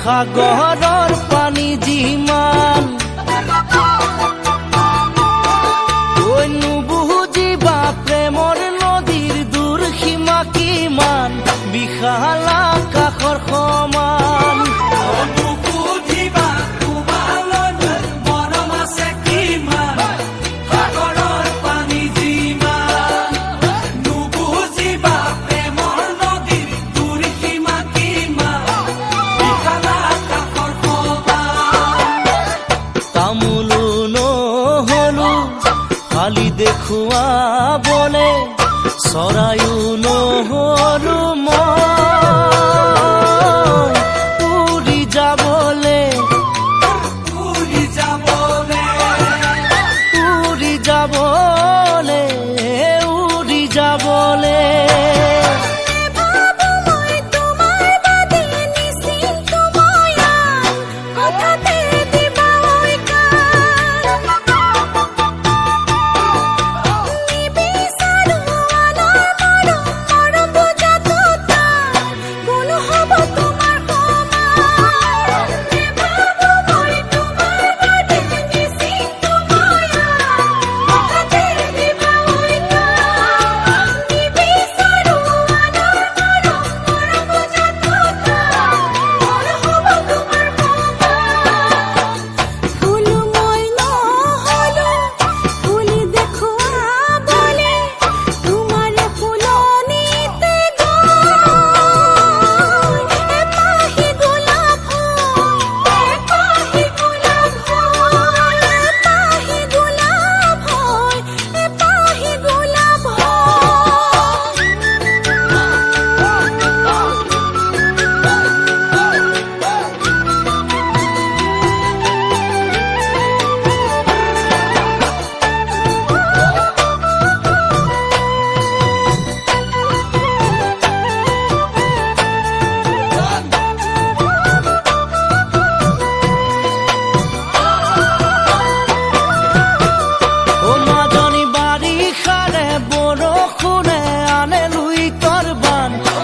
সাগৰৰ পানী যিমান নুবুজিবা প্ৰেমৰ নদীৰ দূৰ সীমা কিমান বিশাল আকাশৰ সমান নুবুজিবা তোমালৈ মৰম আছে কিমান সাগৰৰ পানী যিমান নুবুজিবা প্ৰেমৰ নদীৰ দূৰ সীমা কিমান বিশাল আকাশৰ সমান তামোলো নহলো খালি দেখুৱাবলে চৰায়ো নহলো মই উৰি যাবলে উৰি যাবলে উৰি যাবলে উৰি যাবলে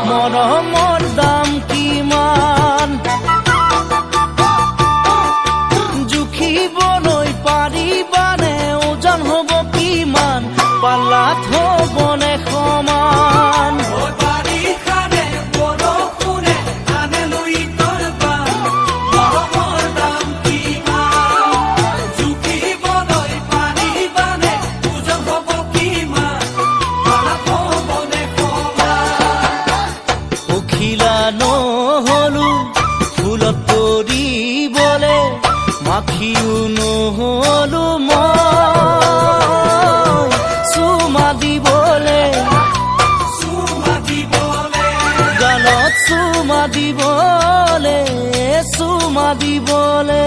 মৰমৰ দাম কিমান জুখিবলৈ পাৰিবানে ওজন হ'ব কিমান পাল্লাত হ'বনে সমান নহলো ফুলত পৰিবলে মাখিও নহলো মই চুমা দিবলে গালত চুমা দিবলে চুমা দিবলে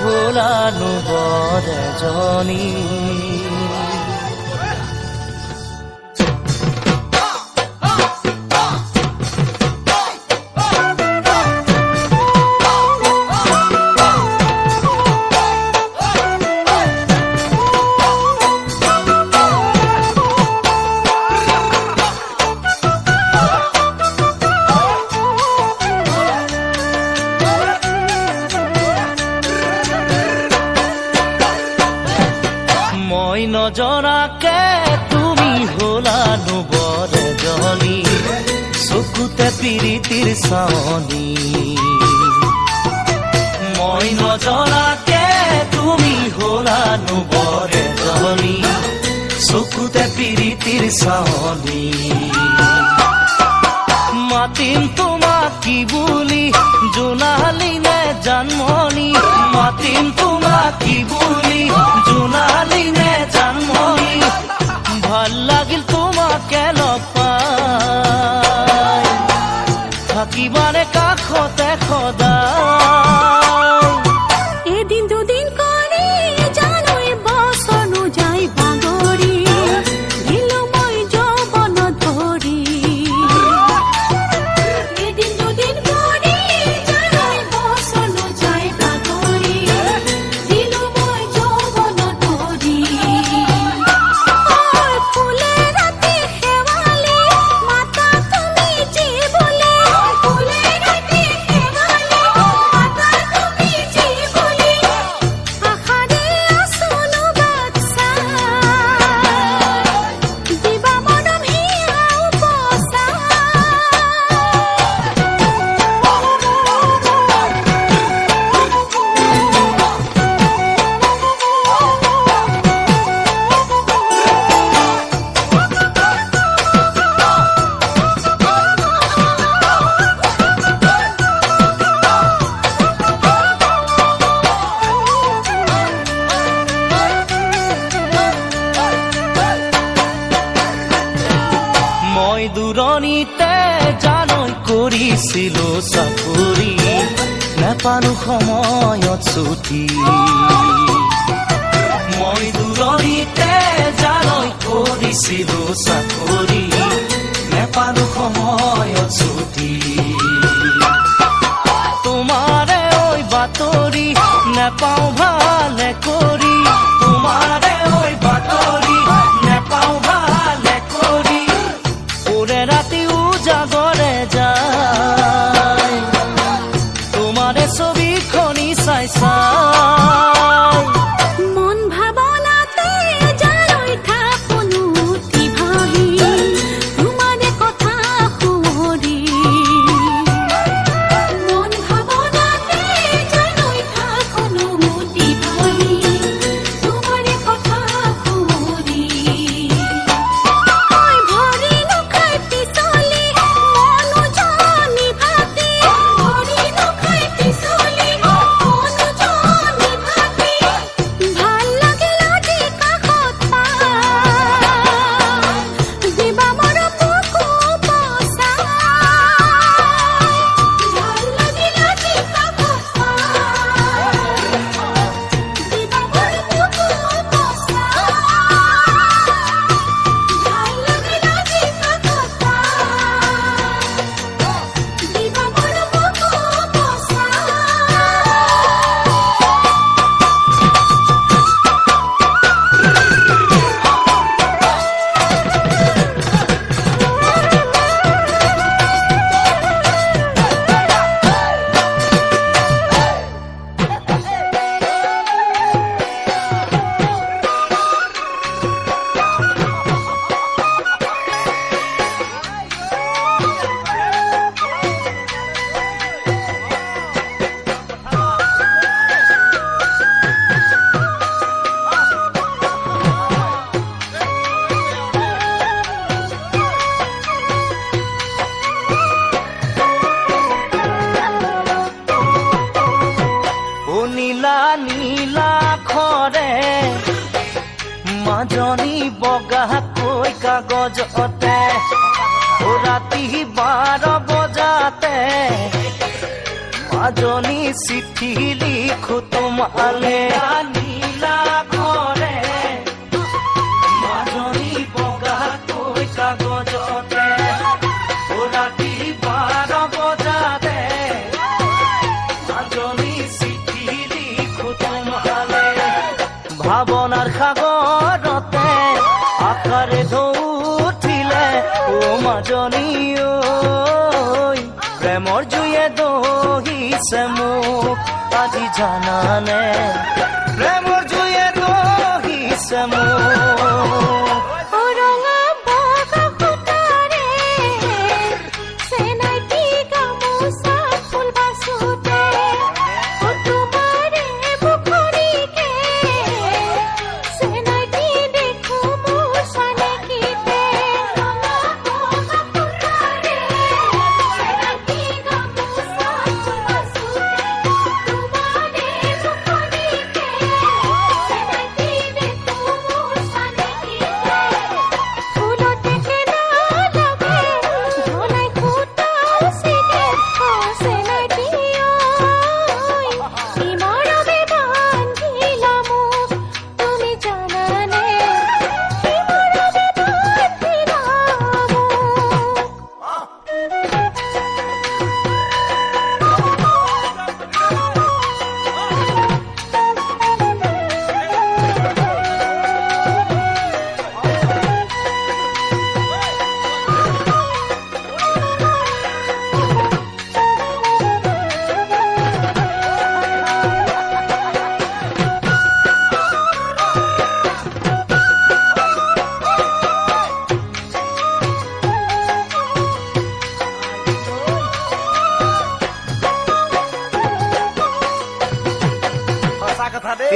ভোলানো বৰ এজনী নজনাকে তুমি হলানো বৰ এজনী চকুতে পিৰিতিৰ চাৱনী মই নজনাকে তুমি হলানো বৰ এজনী চকুতে পিৰিতিৰ চাৱনী মাতিম তোমাক কি বুলি জোনালী নে জানমণি মাতিম তোমাক কি বুলি জোনালী নে জানমণি ভাল লাগিল তোমাকে লগ পাই থাকিবানে কাষতে সদায় এদিন দুদিন কৰি জানুৱাৰী বছৰনো যাই বাগৰি দিলো মই যৌৱন ধৰি এদিন দুদিন কৰি জানুৱাৰী বছৰনো যাই বাগৰি দিলো মই যৌৱন ধৰি ফুলে ৰাতি শেৱালি মাতা তুমি যি বুলি ফুলে ৰাতি শেৱালি মাতা তুমি যি বুলি আশাৰে আছোনো বাচ্চা দিবা মনম হিয়াও পচা মই দূৰণিতে জানৈ কৰিছিলো চাকৰি নেপালো সময়ত ছুটি মই দূৰণিতে জানৈ কৰিছিলো চাকৰি নেপালো সময়ত ছুটি তোমাৰে ঐ বাতৰি নেপাওঁ ভালে কৰি তোমাৰে ঐ বাতৰি নেপাওঁ ভালে কৰি ওৰে ৰাতি উজাগৰে যায় তোমাৰে ছবিখনি চাই চাই মন ভাবনাতে জানুৱাৰী থাকোনো উঠি ভাহি তোমাৰে কথা শুৱৰি মন ভাবনাতে জানুৱাৰী থাকোনো উঠি ভাহি তোমাৰে কথা শুৱৰি ভৰি নখাই পিছলি মনো জানি ভাতি ভৰি নখাই পিছলি মনো জানি ভাতি ভাল লাগিল আজি কাষত পাই দিবা মোৰ বুকু পচা ভাল লাগিল আজি কাষত পাই দিবা মোৰ বুকু পচা ভাল লাগিল আজি কাষত পাই দিবা মোৰ বুকু পচা ও নীলা নীলা খৰে মাজনী বগাকৈ কাগজতে ও ৰাতি 12 বজাতে মাজনী চিঠি লিখো তোমালে নীলা ঘৰে মাজনী বগাকৈ কাগজতে ৰাতি 12 বজাতে মাজনী চিঠি লিখো তোমালে ভাৱনাৰ সাগৰতে আকাৰে ঢৌ উঠিলে ও মাজনী প্ৰেমৰ জুয়ে দহিছে মোক আজি জানানে প্ৰেমৰ জুয়ে দহিছে মোক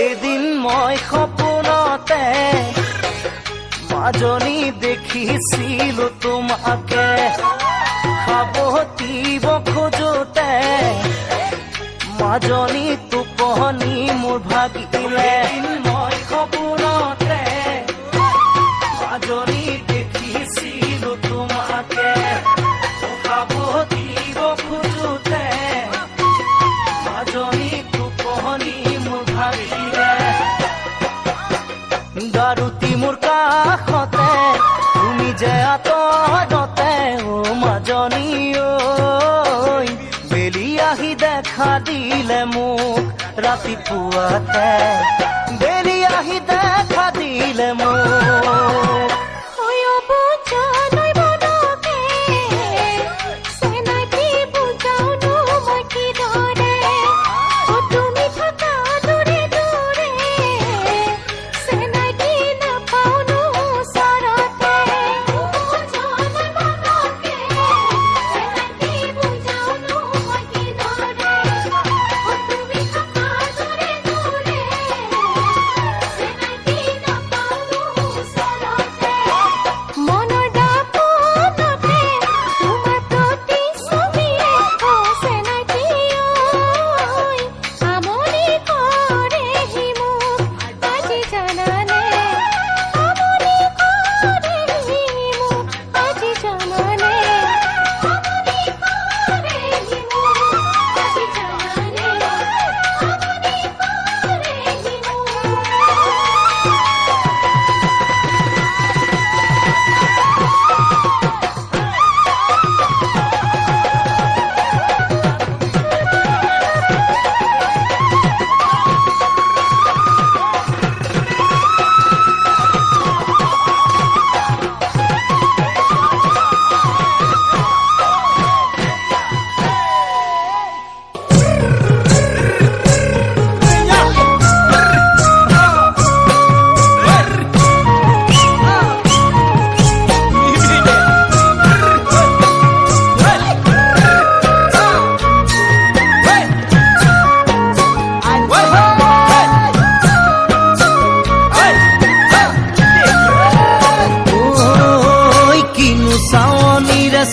এদিন মই সপোনতে মাজনী দেখিছিলো তোমাকে খাবতিব খোজোতে মাজনী টোপনি মোৰ ভাগিলে মই সপোনতে মাজনী দেখিছিলো তোমাকে খাবতিব খোজোতে মাজনী টোপনি মোৰ ভাগিলে গাৰুতি মোৰ কাষতে তুমি যে আঁতৰতে ও মাজনী বেলি আহি দেখা দিলে মোক ৰাতিপুৱাতে বেলি আহি দেখা দিলে মোক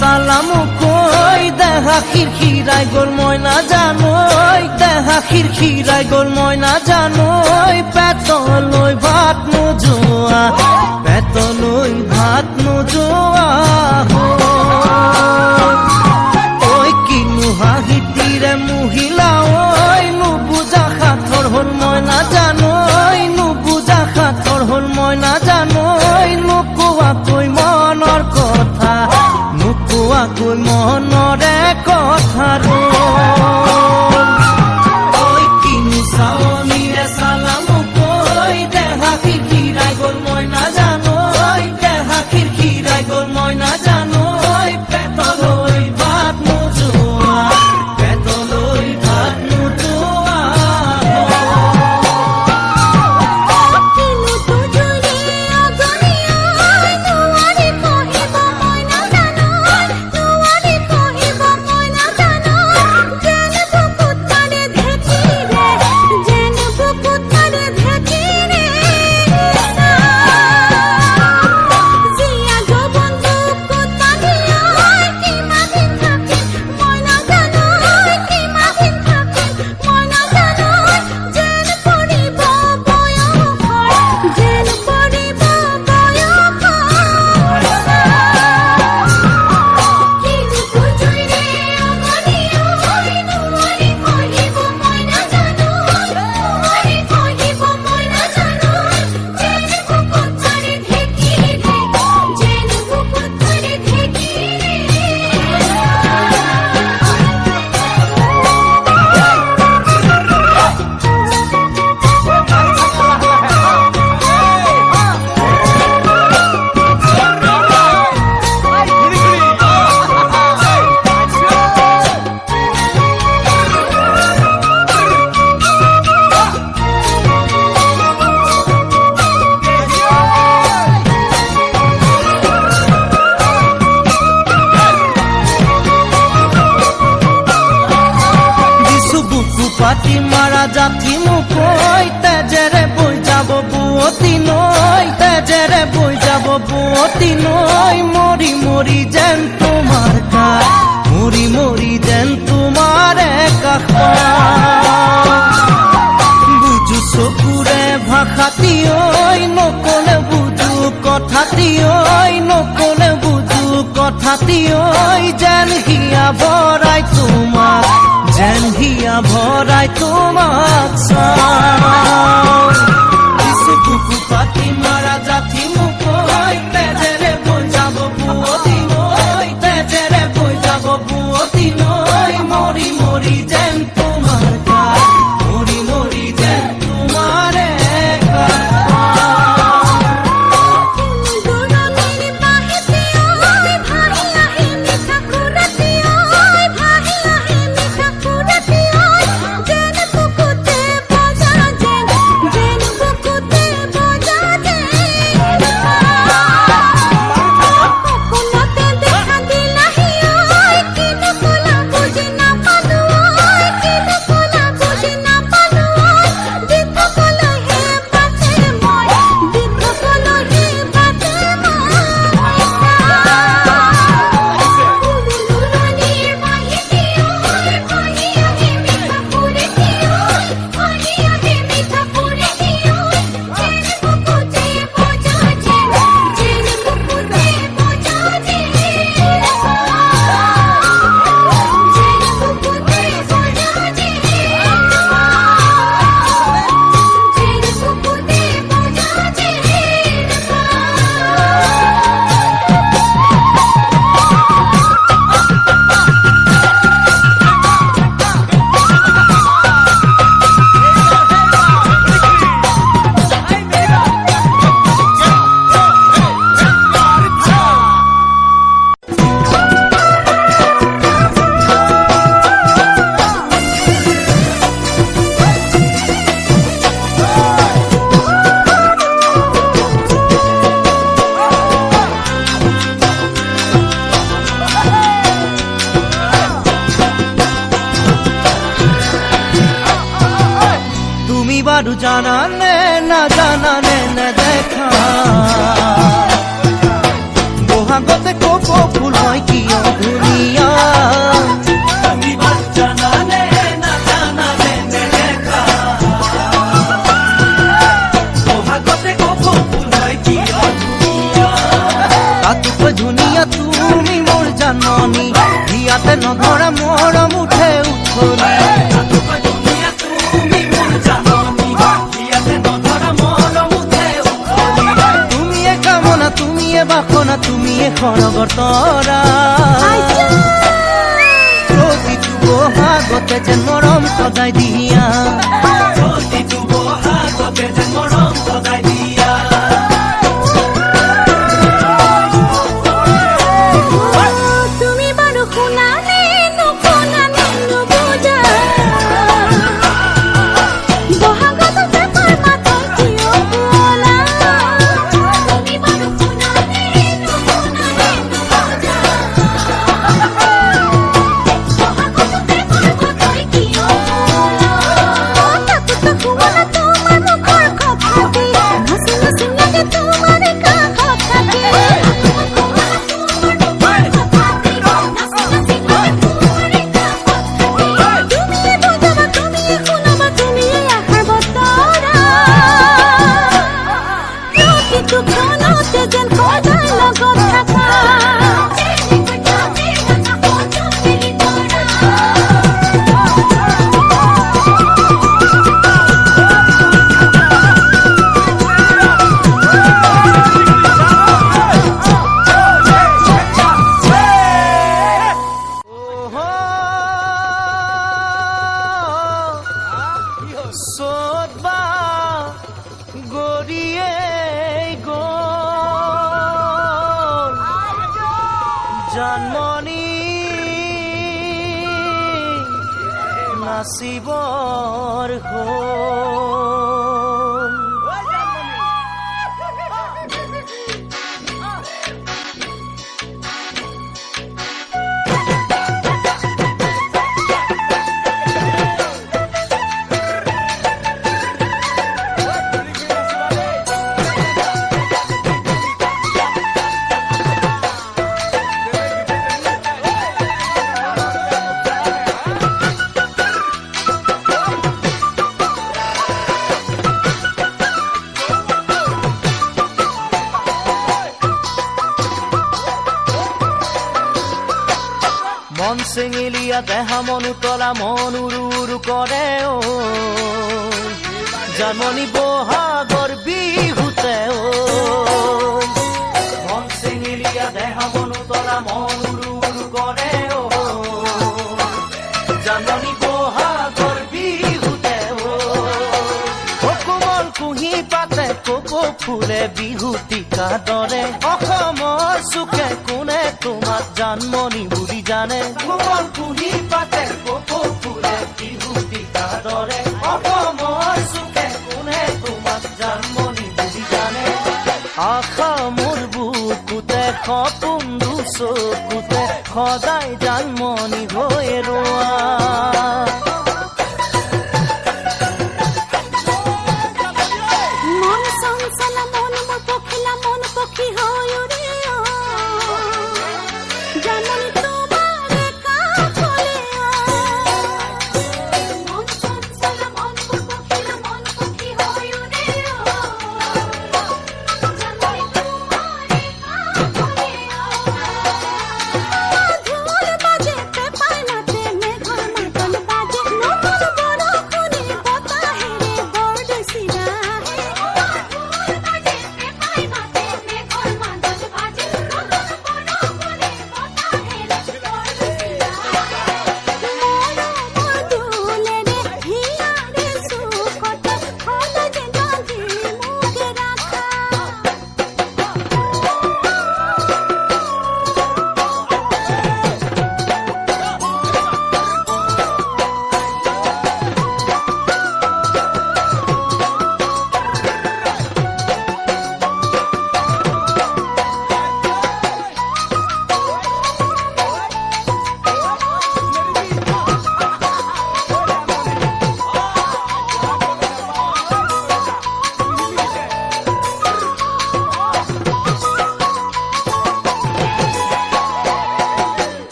সালাম কই দেহা খিৰখিৰাই গ'ল মই নাজানো দেহা খিৰখিৰাই গ'ল মই নাজানো পেটলৈ ভাত নোযোৱা পেটলৈ ভাত নোযোৱা ঐ কিনো হাঁহিতিৰে মুহিল মই নাজানোই নুবুজা সাঁথৰ হ'ল মই নাজানোই নোকোৱাকৈ মনৰ কথা নোকোৱাকৈ মনৰে কথাটো ঐ কিনো চাৱনিৰে চালাম কৈ দেহা খিৰখিৰাই গ'ল মই নাজানোই দেহা খিৰখিৰাই গ'ল মই নাজানোই পেটলৈ ভাত নোযোৱা পেটলৈ ভাত নোযোৱা কিনো তুজুৰি অগনিয়াই নোৱাৰি কহিব মই নাজানো নোৱাৰি কহিব মই নাজানো যেন বুকুত মাৰে ঢেঁকীৰে যেন বুকুত মাৰে ঢেঁকীৰে জিয়া যৌৱন বুকুত বান্ধিয়াই কিমাদিন থাকিম মই নাজানো কিমাদিন থাকিম মই নাজানো যেন পৰিব বয়সৰ যেন পৰিব বয়সৰ কিনো তুজুৰিৰে অগনিয়াই নোৱাৰি কহিব মই নাজানো নোৱাৰি কহিব মই নাজানো যেন বুকুত মাৰে ঢেঁকীৰে যেন বুকুত মাৰে ঢেঁকীৰে দিছো বুকু পাতি মাৰা জাতি মুকৈ তেজেৰে বৈ যাব বুৱতী নৈ তেজেৰে বৈ যাব বুৱতী নৈ মৰি মৰি যেন তোমাৰ কাষ মৰি মৰি যেন তোমাৰে কাষ বুজো চকুৰে ভাষাতি ঐ নকলে বুজো কথাতি ঐ নকলে বুজো কথাতি ঐ যেন হিয়া ভৰাই তোমাক যেন হিয়া ভৰাই তোমাক চাওঁ কিছু বুকু পাতি মাৰা জাতি মুকৈ তেজেৰে বৈ যাব বুৱতী নৈ তেজেৰে বৈ যাব বুৱতী নৈ মৰি মৰি যেন তোমাৰ কাষ মৰি মৰি যেন তোমাৰে কাষ দুৰণিৰ বাহিতে ঐ ভাহি আহি মিঠা খুৰাতি ঐ ভাহি আহি মিঠা খুৰাতি ঐ যেন বুকুতে বজা যেন বুকুতে বজা যেন সপোনতে দেখা দিলাহি ঐ কিনো ক'লা বুজি নাপালো ঐ কিনো ক'লা বুজি নাপালো ঐ দীৰ্ঘকলৈহে বাটে মই দীৰ্ঘকলৈহে বাটে মই দুৰণিৰ বাহিতে ঐ ভাহি আহি মিঠা খুৰাতি ঐ ভাহি আহি মিঠা খুৰাতি ঐ যেন বুকুতে বজা যেন বুকুতে বজা যেন বুকুতে তুমি বাৰু জানানে নাজানানে নেদেখা বহাগতে কপৌ ফুল হয় কিয় ধুনীয়া তুমি বাৰু জানানে নাজানানে নেদেখা বহাগতে কপৌ ফুল হয় কিয় ধুনীয়া তাতোকৈ ধুনীয়া তুমি মোৰ জাননী ইয়াতে নধৰা মৰম উঠে উঠনি তাতোকৈ ধুনীয়া তুমি মোৰ জাননী বাসনা তুমি খৰগৰ তৰা প্ৰতিটো বহাগতে যেন মৰম সদায় দিয়া প্ৰতিটো বহাগতে যেন মৰম সদায় দিয়া তুমি বাৰু শুনানে নুশুনানে নুবুজা বহাগত পেপাৰ মাতৰ কিয় শুনা তুমি বাৰু শুনানে নুশুনানে নুবুজা বহাগত পেপাৰ মাতৰ কিয় শুনা তাতো শুনা তোমাৰ মুখৰ কথাটি হাসি হাসি লাগে তোমাৰ কাষত থাকি সোদবা গৰিয়ে গ'ল জানমণি নাচিবৰ হ'ল মন চেঙেলীয়া দেহা মন উতলা মন উৰু উৰু কৰে ও জানমণি বহাগৰ বিহুতে ও মন চেঙেলীয়া দেহা মন উতলা মন উৰু উৰু কৰে ও জানমণি বহাগৰ বিহুতে ও কোমল কুঁহি পাতে কপৌ ফুলে বিহুতিকা দৰে অসমৰ চুকে কোনে তোমাক জানমণি বুলি জানে কোমল কুঁহি পাতে কপৌ ফুলে বিহুতিকা দৰে অসমৰ চুকে কোনে তোমাক জানমণি বুলি জানে আশা মোৰ বুকুতে সপোন চকুতে সদায় জানমণি হৈ ৰোৱা মন চঞ্চলা মন মোৰ পখিলা মন পখী হৈ উৰে জানমণি তোমাৰে কাষলে মন চঞ্চলা মন মোৰ পখিলা মন পখী হৈ উৰে জানমণি তোমাৰে কাষলে ঢোল বাজে পেপাৰ মাতে মেঘৰ মাতল বাজে নতুন বৰষুণে বতাহেৰে বৰ দচিৰা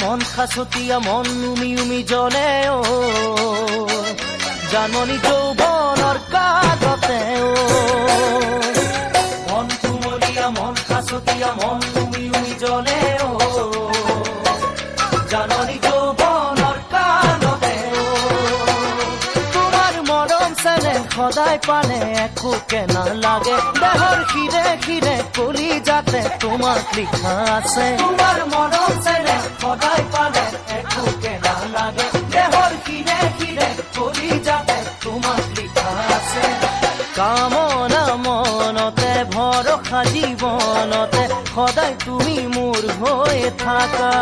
মন খাচতীয়া মন উমি উমি জ্বলে ও জানমণি যৌৱনৰ কাগতে ও মন কুমলীয়া মন খাচতীয়া মন উমি উমি জ্বলে ও জানমণি যৌৱনৰ কাগতে সদায় পালে একোকে নালাগে দেহৰ খিৰে খিৰে কলি যাতে তোমাক লিখা আছে তোমাৰ মৰম চেনে সদায় পালে একোকে নালাগে দেহৰ খিৰে খিৰে কলি যাতে তোমাক লিখা আছে কামনা মনতে ভৰসা জীৱনতে সদায় তুমি মোৰ হৈ থাকা